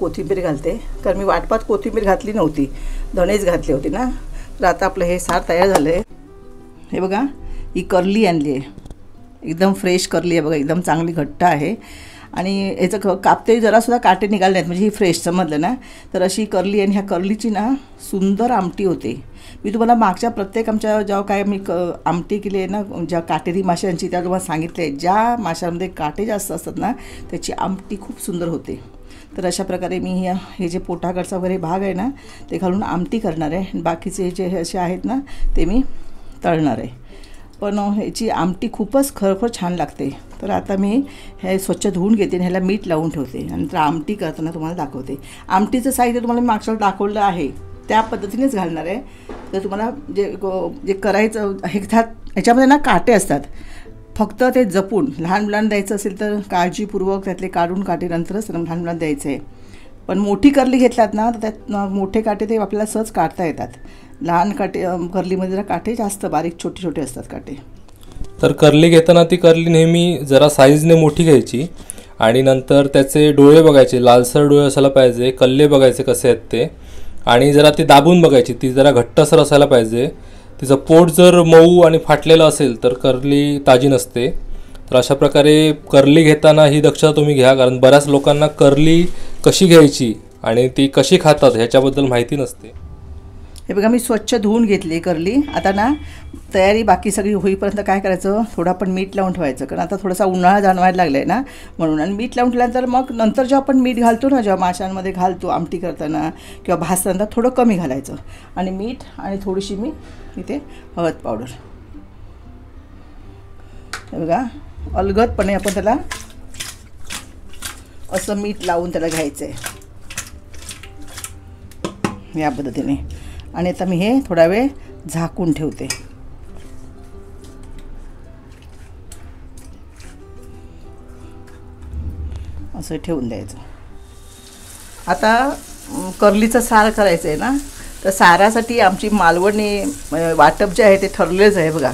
कोथिंबीर घालते, कारण मी वाटपात कोथिंबीर घातली नव्हती, धणेच घातले होते ना. तर आता आपलं हे सार तयार झालं आहे. हे बघा, ही करली आणली आहे, एकदम फ्रेश करली आहे बघा, एकदम चांगली घट्ट आहे. आणि याचं कापते जरासुद्धा काटे निघाले नाहीत, म्हणजे ही फ्रेश समजलं ना. तर अशी करली, आणि ह्या करलीची ना सुंदर आमटी होते. मी तुम्हाला मागच्या प्रत्येक आमच्या जेव्हा काय मी आमटी केली आहे ना, ज्या काटेरी माशांची, त्या तुम्हाला सांगितले ज्या माशांमध्ये काटे जास्त असतात ना त्याची आमटी खूप सुंदर होते. तर अशा प्रकारे मी हे जे पोटाकडचा वगैरे भाग आहे ना ते घालून आमटी करणार आहे. बाकीचे जे असे आहेत ना ते मी तळणार आहे. पण ह्याची आमटी खूपच खरोखर छान लागते. तर आता मी हे स्वच्छ धुवून घेते आणि ह्याला मीठ लावून ठेवते, आणि नंतर आमटी करताना तुम्हाला दाखवते. आमटीचं साहित्य तुम्हाला मी मागच्या दाखवलं आहे त्या पद्धतीनेच घालणार आहे. तर तुम्हाला जे करायचं हे ह्याच्यामध्ये ना काटे असतात, फक्त ते जपून लहान मुलांना द्यायचं असेल तर काळजीपूर्वक त्यातले काढून काटे नंतरच लहान मुलांना द्यायचं आहे. पण मोठी करली घेतलात ना तर त्यात मोठे काटे ते आपल्याला सहज काढता येतात. लहान काटे करलीमध्ये जरा काटे जास्त बारीक छोटे छोटे असतात काटे. तर करली घेताना ती करली नेहमी जरा साईजने मोठी घ्यायची, आणि नंतर त्याचे डोळे बघायचे, लालसर डोळे असायला पाहिजे, कल्ले बघायचे कसे आहेत ते, आणि जरा ती दाबून बघायची, ती जरा घट्टसर असायला पाहिजे. तिचं पोट जर मऊ आणि फाटलेलं असेल तर करली ताजी नसते. तर अशा प्रकारे करली घेताना ही दक्षता तुम्ही घ्या, कारण बऱ्याच लोकांना करली कशी घ्यायची आणि ती कशी खातात ह्याच्याबद्दल माहिती नसते. हे बघा, मी स्वच्छ धुवून घेतली करली. आता ना तयारी बाकी सगळी होईपर्यंत काय करायचं, थोडं आपण मीठ लावून ठेवायचं, कारण आता थोडासा उन्हाळा जाणवायला लागला आहे ना म्हणून. आणि मीठ लावून ठेवल्यानंतर मग नंतर जेव्हा आपण मीठ घालतो ना, जेव्हा माशांमध्ये घालतो आमटी करताना किंवा भाजताना, थोडं कमी घालायचं. आणि मीठ आणि थोडीशी मी इथे हळद पावडर, हे बघा अलगदपणे आपण त्याला असं मीठ लावून त्याला घ्यायचं आहे या पद्धतीने. आणि आता मी हे थोडा वेळ झाकून ठेवते. असं ठेवून द्यायचं. आता करलीचं सार करायचं आहे ना, तर सारासाठी आमची मालवणी वाटप जे आहे ते ठरलेलंच आहे बघा.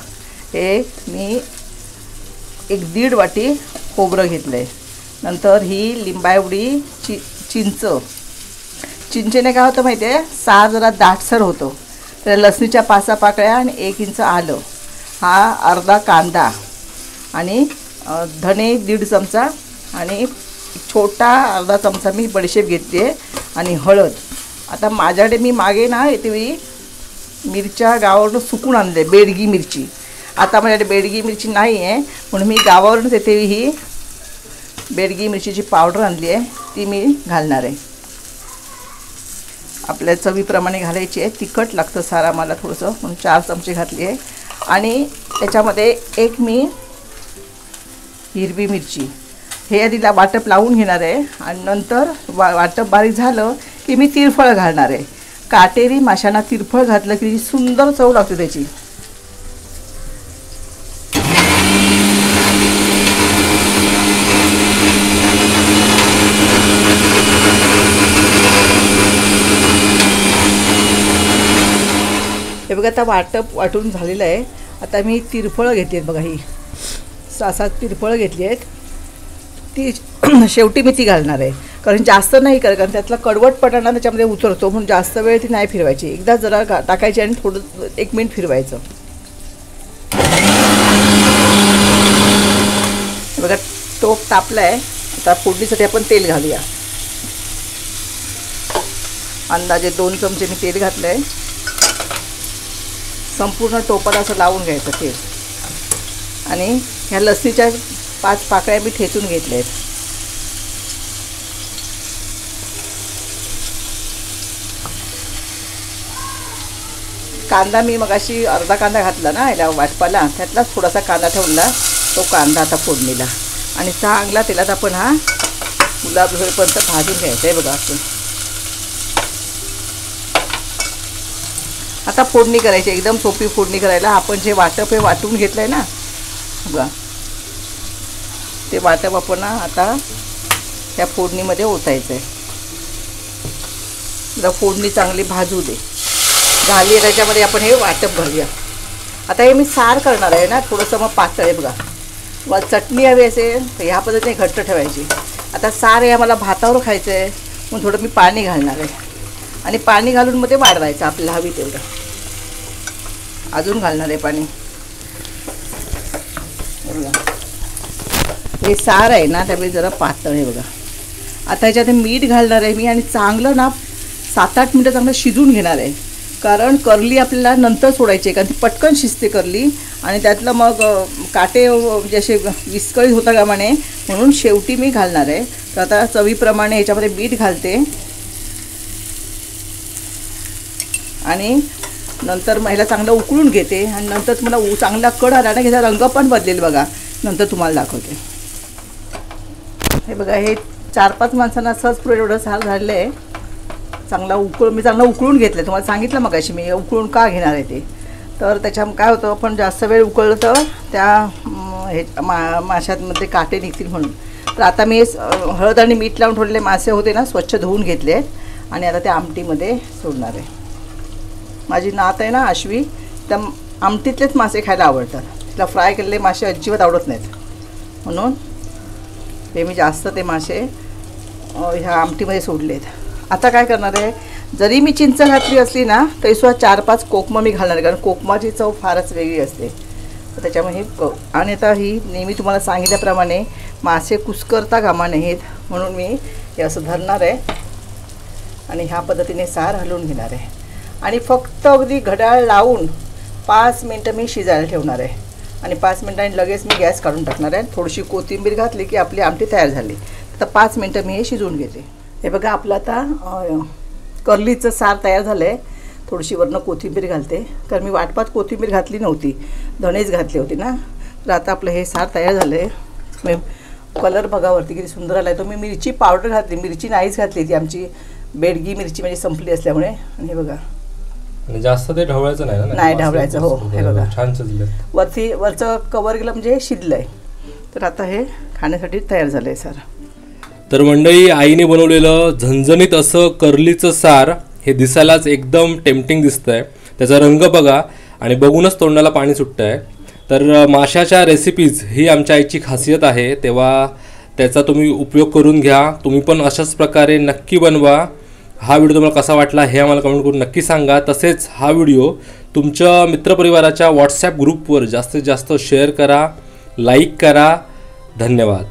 हे मी 1-1.5 वाटी खोबरं घेतलं आहे. नंतर ही लिंबाएवढी चिंचेने काय होतं माहिती आहे, सार जरा दाटसर होतो. तर लसणीच्या 5 पाकळ्या आणि 1 इंच आलं, हा अर्धा कांदा, आणि धणे 1.5 चमचा, आणि छोटा अर्धा चमचा मी बडीशेप घेतली आहे, आणि हळद. आता माझ्याकडे मी मागे ना येतेवेळी मिरच्या गावावरून सुकून आणले, बेडगी मिरची. आता माझ्याकडे बेडगी मिरची नाही आहे म्हणून मी गावावरूनच येतेवेळी ही बेडगी मिरचीची पावडर आणली आहे, ती मी घालणार आहे. आपल्या चवीप्रमाणे घालायची आहे. तिखट लागतं सारा मला थोडंसं म्हणून 4 चमचे घातली आहे. आणि त्याच्यामध्ये 1 मी हिरवी मिरची, हे आधीला वाटप लावून घेणार आहे, आणि नंतर वाटप बारीक झालं की मी तिरफळ घालणार आहे. काटेरी माशांना तिरफळ घातलं की सुंदर चव लागते त्याची. हे बघा, आता वाटप वाटून झालेलं आहे. आता मी तिरफळं घेतली आहेत बघा, ही 6-7 तिरफळं घेतली आहेत. ती शेवटी मी ती घालणार आहे, कारण जास्त नाही कारण त्यातला कडवटपणा त्याच्यामध्ये उतरतो, म्हणून जास्त वेळ ती नाही फिरवायची. एकदा जरा टाकायची आणि थोडं 1 मिनिट फिरवायचं. बघा, टोप तापला आहे. आता फोडणीसाठी आपण तेल घालूया. अंदाजे 2 चमचे मी तेल घातलं आहे. संपूर्ण टोपाला असं लावून घ्यायचं तेल. आणि ह्या लसणीच्या 5 पाकळ्या मी ठेचून घेतल्या आहेत. कांदा मी मगाशी अर्धा कांदा घातला ना याला वाटपाला, त्यातलाच थोडासा कांदा ठेवला, तो कांदा आता फोडणीला. आणि चांगला तेलात आपण हा गुलाबी होईपर्यंत भाजून घ्यायचा आहे बघा असं. आता फोडणी करायची, एकदम सोपी फोडणी करायला. आपण जे वाटप हे वाटून घेतलं आहे ना बघा, ते वाटप आपण आता त्या फोडणीमध्ये ओतायचं आहे. जरा फोडणी चांगली भाजू दे. झाली आहे त्याच्यामध्ये आपण हे वाटप घालूया. आता हे मी सार करणार आहे ना, थोडंसं मग पातळ आहे बघा. मग चटणी हवी असेल तर ह्या पद्धतीने घट्ट ठेवायची. आता सार हे आम्हाला भातावर खायचं आहे, मग थोडं मी पाणी घालणार आहे आणि पाणी घालून मग ते वाढवायचं आपल्याला हवी तेवढं. अजून घालणार आहे पाणी. हे सार आहे ना त्यामुळे जरा पातळ आहे बघा. आता ह्याच्यात मीठ घालणार आहे मी आणि चांगलं ना 7-8 मिनटं चांगलं शिजून घेणार आहे. कारण कर्ली आपल्याला नंतर सोडायची आहे, कारण ती पटकन शिजते कर्ली आणि त्यातलं मग काटे जसे विस्कळीत होता कामाने, म्हणून शेवटी मी घालणार आहे. तर आता चवीप्रमाणे ह्याच्यामध्ये मीठ घालते आणि नंतर महिला चांगलं उकळून घेते आणि नंतर तुम्हाला चांगला कड आला ना, घ्यायचा रंग पण बदलेल बघा. नंतर तुम्हाला दाखवते. हे बघा, हे 4-5 माणसांना सहज पुढे एवढं सार झालेलं आहे. मी चांगलं उकळून घेतलं. तुम्हाला सांगितलं मगाशी मी उकळून का घेणार आहे ते. तर त्याच्यात काय होतं, पण जास्त वेळ उकळलं तर त्या माशांमध्ये काटे निघतील म्हणून. तर आता मी हळद आणि मीठ लावून ठेवलेले मासे होते ना, स्वच्छ धुवून घेतले आहेत आणि आता त्या आमटीमध्ये सोडणार आहे. माझी नात आहे ना अश्वी, त्या आमटीतलेच मासे खायला आवडतात. तिला फ्राय केलेले मासे अजिबात आवडत नाहीत, म्हणून हे मी जास्त ते मासे ह्या आमटीमध्ये सोडले आहेत. आता काय करणार आहे, जरी मी चिंच घातली असली ना तरीसुद्धा 4-5 कोकमं मी घालणार आहे, कारण कोकमाची चव फारच वेगळी असते. तर त्याच्यामुळे आणि आता ही नेहमी तुम्हाला सांगितल्याप्रमाणे मासे कुस्करता कामा नाहीत, म्हणून मी हे असं धरणार आहे आणि ह्या पद्धतीने सार हलवून घेणार आहे आणि फक्त अगदी घड्याळ लावून 5 मिनटं मी शिजायला ठेवणार आहे आणि 5 मिनटांनी लगेच मी गॅस काढून टाकणार आहे. थोडीशी कोथिंबीर घातली की आपली आमटी तयार झाली. तर 5 मिनटं मी हे शिजवून घेते. हे बघा, आपलं आता कर्लीचं सार तयार झालं आहे. थोडीशी वरनं कोथिंबीर घालते, कारण मी वाटपात कोथिंबीर घातली नव्हती, धणेच घातले होते ना. तर आता आपलं हे सार तयार झालं आहे. कलर बघा वरती किती सुंदर आला आहे. तो मी मिरची पावडर घातली, मिरची नाहीच घातली, ती आमची बेडगी मिरची म्हणजे संपली असल्यामुळे. आणि हे बघा, जास्त ते ढवळायचं नाही ना. नाही ढवळायचं. हो, हे बघा छान शिजलं. वरचं कवर गेलं म्हणजे हे शिजलंय. तर आता हे खाण्यासाठी तयार झालंय सार. तर मंडळी, आईने बनवलेलं झणझणीत असं कर्लीचं सार हे दिसायलाच एकदम टेम्पटिंग दिसतंय. त्याचा रंग बघा आणि बघूनच तोंडाला पाणी सुटतंय. तर माशाच्या रेसिपीज ही आमच्या आईची खासियत आहे, तेव्हा त्याचा तुम्ही उपयोग करून घ्या. तुम्ही पण अशाच प्रकारे नक्की बनवा. हा व्हिडिओ तुम्हाला कसा वाटला हे आम्हाला कमेंट करून नक्की सांगा. तसेच हा व्हिडिओ तुमच्या मित्रपरिवाराच्या व्हॉट्सॲप ग्रुपवर जास्तीत जास्त शेअर करा, लाईक करा. धन्यवाद.